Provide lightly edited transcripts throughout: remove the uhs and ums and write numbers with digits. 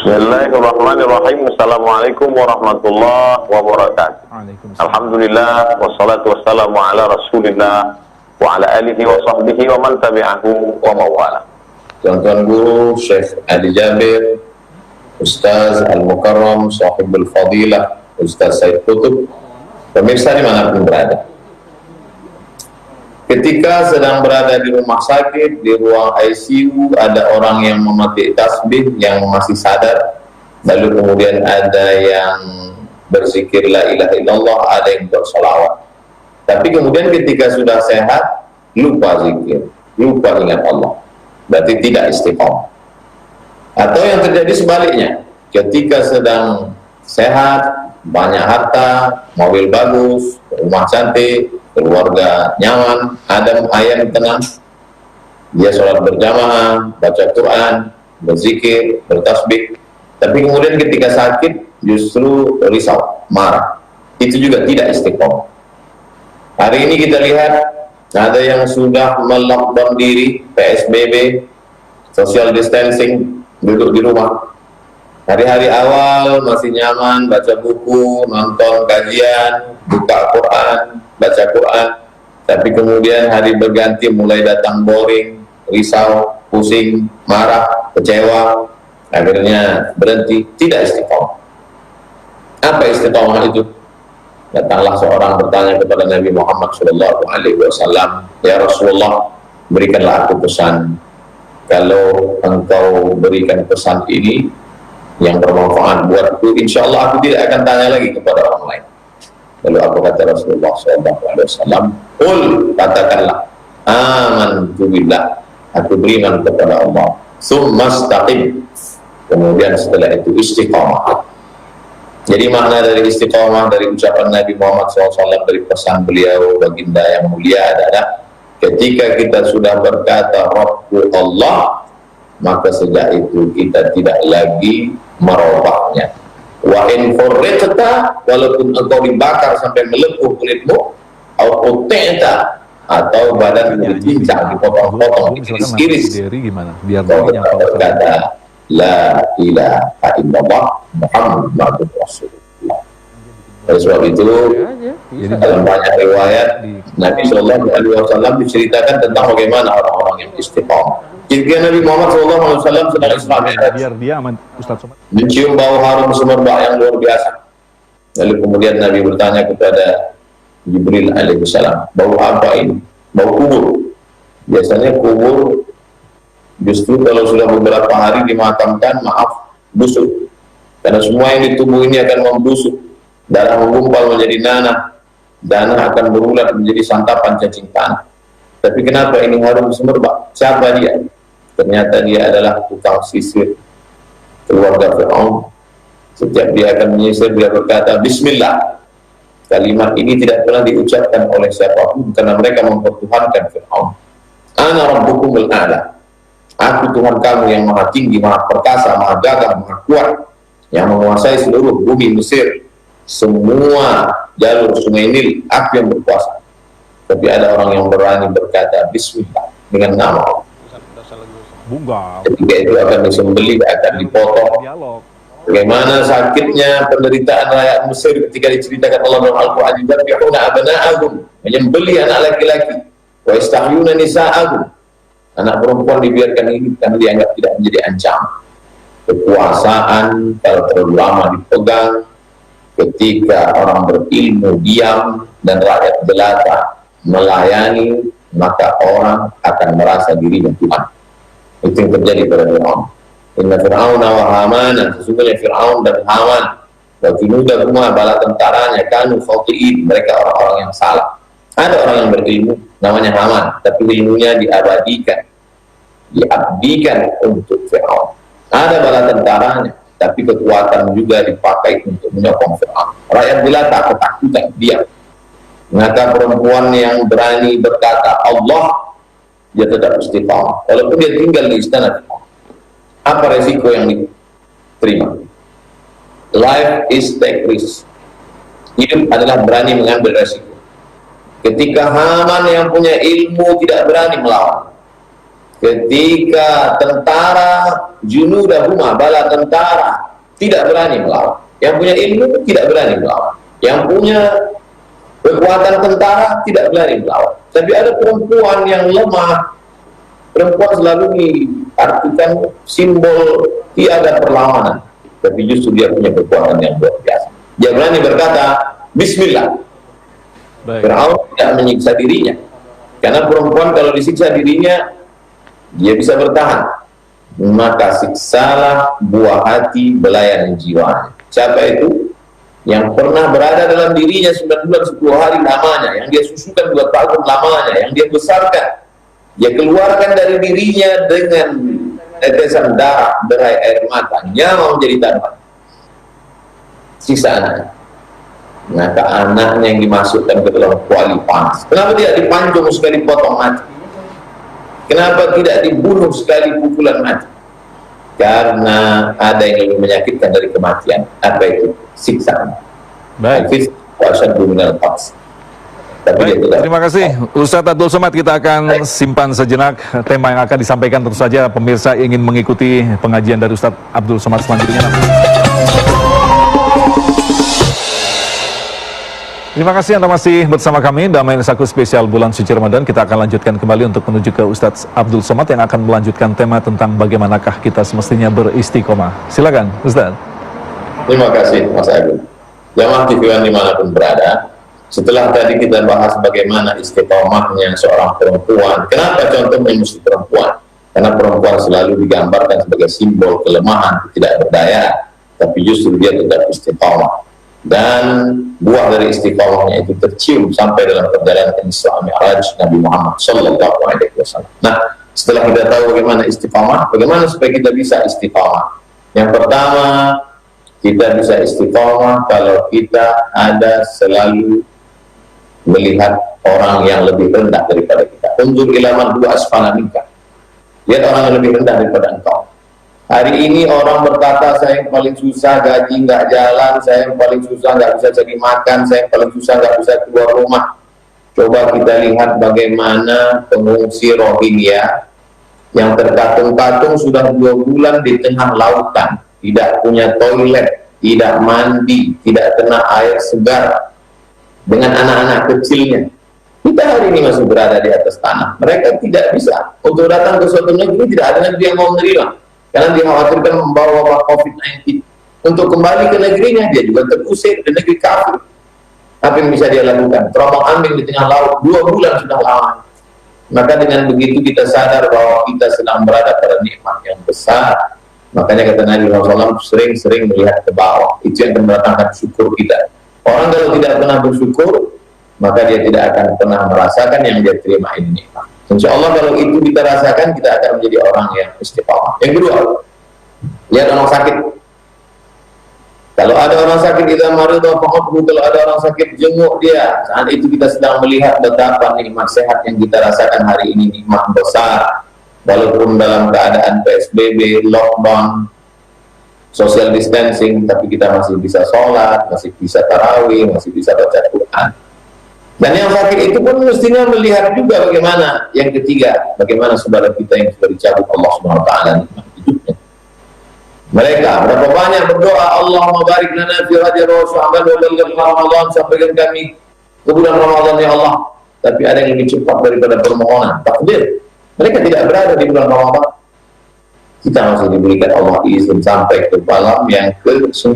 Bismillahirrahmanirrahim. Assalamualaikum warahmatullahi wabarakatuh. Alhamdulillah wassalatu wassalamu ala Rasulillah wa ala alihi wa sahbihi wa man tabi'ahu wa mawala. Tuan-tuan guru Syekh Ali Jabir, Ustaz Al-Mukarram, Sahibul Fadilah, Ustaz Said Qutub, pemirsa dimanapun berada. Ketika sedang berada di rumah sakit, di ruang ICU, ada orang yang memetik tasbih, yang masih sadar, lalu kemudian ada yang berzikir la ilaha illallah, ada yang bersolawat. Tapi kemudian ketika sudah sehat, lupa zikir, lupa ingat Allah, berarti tidak istiqomah. Atau yang terjadi sebaliknya, ketika sedang sehat, banyak harta, mobil bagus, rumah cantik, keluarga nyaman, adem, ayem, tenang, dia sholat berjamaah, baca Quran, berzikir, bertasbih, tapi kemudian ketika sakit justru risau, marah, itu juga tidak istiqomah. Hari ini kita lihat ada yang sudah melockdown diri, PSBB, social distancing, duduk di rumah. Hari-hari awal masih nyaman, baca buku, nonton kajian, buka Quran, baca Quran, tapi kemudian hari berganti mulai datang boring, risau, pusing, marah, kecewa, akhirnya berhenti, tidak istiqomah. Apa istiqomah itu? Datanglah seorang bertanya kepada Nabi Muhammad SAW, ya Rasulullah, berikanlah aku pesan. Kalau engkau berikan pesan ini yang bermanfaat buatku, insya Allah aku tidak akan tanya lagi kepada orang lain. Lalu apa kata Rasulullah SAW? Qul, katakanlah, amantu billah, aku beriman kepada Allah. Tsumastaqim, kemudian setelah itu istiqamah. Jadi makna dari istiqamah, dari ucapan Nabi Muhammad SAW, dari pesan beliau baginda yang mulia adalah ketika kita sudah berkata Rabbu Allah, maka sejak itu kita tidak lagi merubahnya. Wa in furriqta, walaupun engkau dibakar sampai melepuh kulitmu, au qut'ta, atau badan dicincang, dipotong-potong, diiris-iris, gimana? Biar kau tetap berkata la ilaha illallah Muhammadur Rasulullah. Oleh sebab itu, dalam banyak riwayat Nabi SAW diceritakan tentang bagaimana orang-orang yang istiqamah. Ketika Nabi Muhammad SAW sedang Isra Mi'raj, biar dia aman, Ustaz Somad, mencium bau harum semerbak yang luar biasa. Lalu kemudian Nabi bertanya kepada Jibril alaihissalam, bau apa ini? Bau kubur. Biasanya kubur justru kalau sudah beberapa hari dimakamkan, maaf, busuk. Karena semua yang di tubuh ini akan membusuk, darah menggumpal menjadi nanah, danah akan berulat menjadi santapan cacing tanah. Tapi kenapa ini harum semerbak? Siapa dia? Ternyata dia adalah tukang sisir keluarga Fir'aun. Setiap dia akan menyisir, dia berkata Bismillah. Kalimat ini tidak pernah diucapkan oleh siapapun karena mereka mempertuhankan Fir'aun. Ana rabbukumul a'la, aku Tuhan kamu yang maha tinggi, maha perkasa, maha gagah, maha kuat, yang menguasai seluruh bumi Mesir, semua jalur sungai Nil, aku yang berkuasa. Tapi ada orang yang berani berkata Bismillah dengan nama Allah. Ketika itu akan disembelih, akan dipotong. Bagaimana sakitnya penderitaan rakyat Mesir ketika diceritakan Allah dalam Al-Quran, "Yadbihuna abna'ahum", menyembelih anak laki-laki, "wa yastahyuna nisa'ahum", anak perempuan dibiarkan hidup karena dianggap tidak menjadi ancaman. Kekuasaan kalau terlalu lama dipegang, ketika orang berilmu diam dan rakyat jelata melayani, maka orang akan merasa dirinya Tuhan. Itu yang terjadi pada Fir'aun. Inna Fir'auna wa Hamana, sesungguhnya Fir'aun dan Haman, wa junudahuma, bala tentaranya, kanu khati'in, mereka orang-orang yang salah. Ada orang yang berilmu namanya Haman, tapi ilmunya diabadikan untuk Fir'aun. Ada bala tentaranya, tapi kekuatan juga dipakai untuk menyokong Fir'aun. Rakyat jelata ketakutan, diam. Maka perempuan yang berani berkata Allah, dia tetap istiqamah walaupun dia tinggal di istana. Apa resiko yang diterima? Life is take risk. Hidup adalah berani mengambil resiko. Ketika Haman yang punya ilmu tidak berani melawan, ketika tentara junudahuma, bala tentara tidak berani melawan, yang punya ilmu tidak berani melawan, yang punya kekuatan tentara tidak berani melawan. Tapi ada perempuan yang lemah, perempuan selalu diartikan simbol tiada perlawanan, tapi justru dia punya kekuatan yang luar biasa. Dia berani berkata Bismillah. Fir'aun tidak menyiksa dirinya, karena perempuan kalau disiksa dirinya dia bisa bertahan, maka siksalah buah hati belayan jiwa. Siapa itu? Yang pernah berada dalam dirinya 9 bulan 10 hari lamanya, yang dia susukan 2 tahun lamanya, yang dia besarkan, dia keluarkan dari dirinya dengan tetesan darah, derai air mata, nyawa menjadi tanaman. Siksaan. Maka anaknya yang dimasukkan ke dalam kuali panas. Kenapa tidak dipancung sekali potong mati? Kenapa tidak dibunuh sekali pukulan mati? Karena ada yang lebih menyakitkan dari kematian. Apa itu? Siksaan. Baik. Baik, terima kasih Ustadz Abdul Somad. Kita akan simpan sejenak tema yang akan disampaikan. Tentu saja pemirsa ingin mengikuti pengajian dari Ustadz Abdul Somad selanjutnya. Terima kasih Anda masih bersama kami dalam Saku spesial bulan suci Ramadan. Kita akan lanjutkan kembali untuk menuju ke Ustadz Abdul Somad yang akan melanjutkan tema tentang bagaimanakah kita semestinya beristiqomah. Silakan Ustadz. Terima kasih Mas Agung. Jamaah TV-an dimanapun berada, setelah tadi kita bahas bagaimana istiqomahnya seorang perempuan. Kenapa contohnya mesti perempuan? Karena perempuan selalu digambarkan sebagai simbol kelemahan, tidak berdaya, tapi justru dia tetap istiqomah. Dan buah dari istiqomahnya itu tercium sampai dalam perjalanan Isra Mi'raj Nabi Muhammad SAW. Nah, setelah kita tahu bagaimana istiqomah, bagaimana supaya kita bisa istiqomah? Yang pertama, kita bisa istiqomah kalau kita ada selalu melihat orang yang lebih rendah daripada kita. Unzur ilaman dua asfala minka. Lihat orang yang lebih rendah daripada engkau. Hari ini orang berkata, saya yang paling susah, gaji nggak jalan, saya yang paling susah nggak bisa cari makan, saya yang paling susah nggak bisa keluar rumah. Coba kita lihat bagaimana pengungsi Rohingya yang terkatung-katung sudah 2 bulan di tengah lautan, tidak punya toilet, tidak mandi, tidak kena air segar, dengan anak-anak kecilnya. Kita hari ini masih berada di atas tanah. Mereka tidak bisa untuk datang ke suatu negeri, tidak ada negeri yang mau menerima, karena dikhawatirkan membawa wabah COVID-19. Untuk kembali ke negerinya, dia juga terusir di negeri kafir. Apa yang bisa dia lakukan? Terombang-ambing di tengah laut, 2 bulan sudah lama. Maka dengan begitu kita sadar bahwa kita sedang berada pada nikmat yang besar. Makanya kata Nabi SAW, sering-sering melihat ke bawah. Itu yang mendatangkan syukur kita. Orang kalau tidak pernah bersyukur, maka dia tidak akan pernah merasakan yang dia terima ini nikmat. Insya Allah kalau itu kita rasakan, kita akan menjadi orang yang istiqomah. Yang kedua, lihat orang sakit. Kalau ada orang sakit, kita maridah fa'udhu. Kalau ada orang sakit, jenguk dia. Saat itu kita sedang melihat betapa nikmat sehat yang kita rasakan hari ini, nikmat besar. Walaupun dalam keadaan PSBB, lockdown, social distancing, tapi kita masih bisa sholat, masih bisa tarawih, masih bisa baca Quran. Dan yang sakit itu pun mestinya melihat juga bagaimana. Yang ketiga, bagaimana saudara kita yang sudah dicabut Allah SWT nikmat hidupnya. Mereka berapa banyak berdoa, Allahumma barik lana fi hadi Rasulullah wa balighna Ramadan, sampaikan kami ke bulan Ramadan ya Allah. Tapi ada yang lebih cepat daripada permohonan, takdir. Mereka tidak berada di bulan Ramadan. Kita masih diberikan Allah izin sampai ke malam yang ke-9.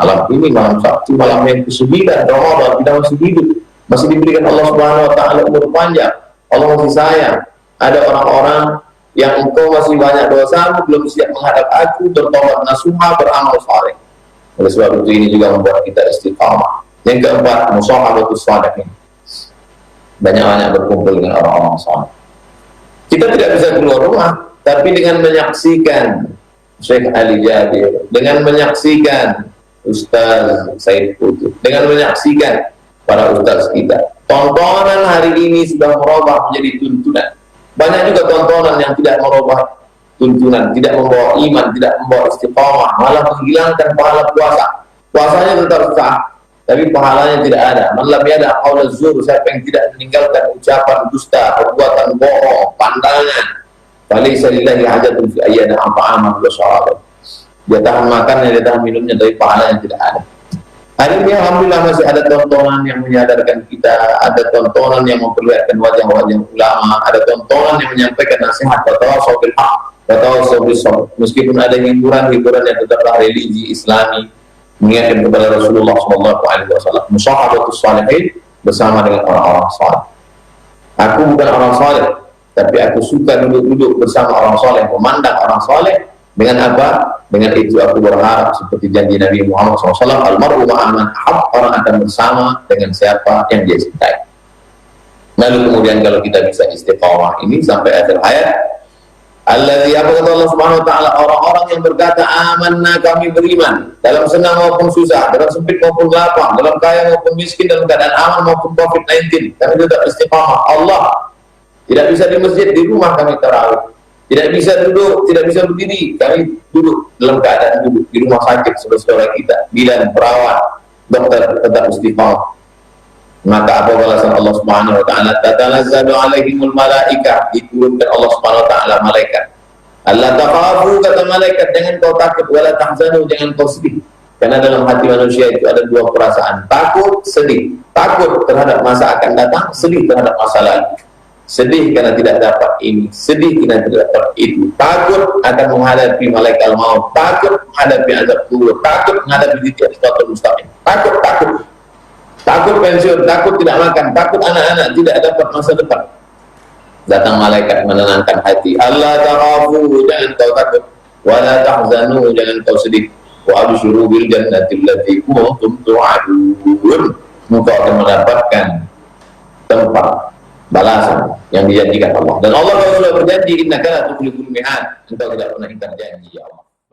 Malam ini malam Sabtu, malam yang ke-9 Ramadan, kita masih hidup. Masih diberikan Allah Subhanahu wa taala umur panjang. Allah masih sayang. Ada orang-orang yang engkau masih banyak dosa, belum siap menghadap aku, bertobat nasuha, beramal saleh. Oleh sebab itu ini juga membuat kita istiqamah. Yang keempat, musahabatus shalihin. Banyak-banyak berkumpul dengan orang-orang saleh. Kita tidak bisa keluar rumah, tapi dengan menyaksikan Syekh Ali Jabir, dengan menyaksikan Ustaz Said Qutb, dengan menyaksikan para ustaz kita, tontonan hari ini sudah merubah menjadi tuntunan. Banyak juga tontonan yang tidak merubah tuntunan, tidak membawa iman, tidak membawa istiqamah, malah menghilangkan pahala puasa. Puasanya tetap sah, tapi pahalanya tidak ada. Man lam yada' qaula zur, siapa yang tidak meninggalkan ucapan dusta, perbuatan bohong, pandangan, falaysa lillahi hajatun fi ayyana ta'amahu wa syarabahu. Dia tahan makannya, dia tahan minumnya, dari pahala yang tidak ada. Hari ini alhamdulillah masih ada tontonan yang menyadarkan kita, ada tontonan yang memperlihatkan wajah-wajah ulama, ada tontonan yang menyampaikan nasihat watawassaw bil haq, watawassaw bis sabr. Meskipun ada hiburan-hiburan yang tetaplah religi Islami, mengingatkan kepada Rasulullah SAW, musahabatus salihin, bersama dengan orang-orang saleh. Aku bukan orang saleh, tapi aku suka duduk-duduk bersama orang saleh, memandang orang saleh. Dengan apa? Dengan itu aku berharap seperti janji Nabi Muhammad SAW, almar'u ma'aman ahab, orang akan bersama dengan siapa yang dia cintai. Lalu kemudian kalau kita bisa istiqamah ini sampai akhir hayat, alladzi, apa kata Allah Subhanahu wa taala, orang-orang yang berkata amanna, kami beriman, dalam senang maupun susah, dalam sempit maupun lapang, dalam kaya maupun miskin, dalam keadaan aman maupun COVID-19, kami tetap istiqamah. Allah, tidak bisa di masjid, di rumah kami tarawih. Tidak bisa duduk, tidak bisa berdiri, kami duduk dalam keadaan duduk di rumah sakit saudara kita, bidan, perawat, dokter, tetap istiqamah. Maka apa balasan Allah Subhanahu wa taala? Tatanazzalu alaihimul malaikah, diturunkan Allah Subhanahu wa taala malaikat. Allah takhafu, kata malaikat, jangan kau takut, wala tahzanu, jangan kau sedih. Karena dalam hati manusia itu ada dua perasaan, takut, sedih. Takut terhadap masa akan datang, sedih terhadap masa lalu. Sedih karena tidak dapat ini, sedih karena tidak dapat itu, takut akan menghadapi malaikat maut, takut menghadapi azab kubur, takut menghadapi siratal mustaqim, takut pensiun, takut tidak makan, takut anak-anak tidak dapat masa depan. Datang malaikat menenangkan hati. Allah takhafu, jangan kau takut, wala tahzanu, jangan kau sedih, wa abshiru bil jannati allati kuntum tu'adun. Engkau akan mendapatkan tempat balasan yang dijanjikan Allah. Dan Allah kalau sudah berjanji, innaka la tukhliful mi'ad, engkau tidak pernah ingkar janji, ya Allah.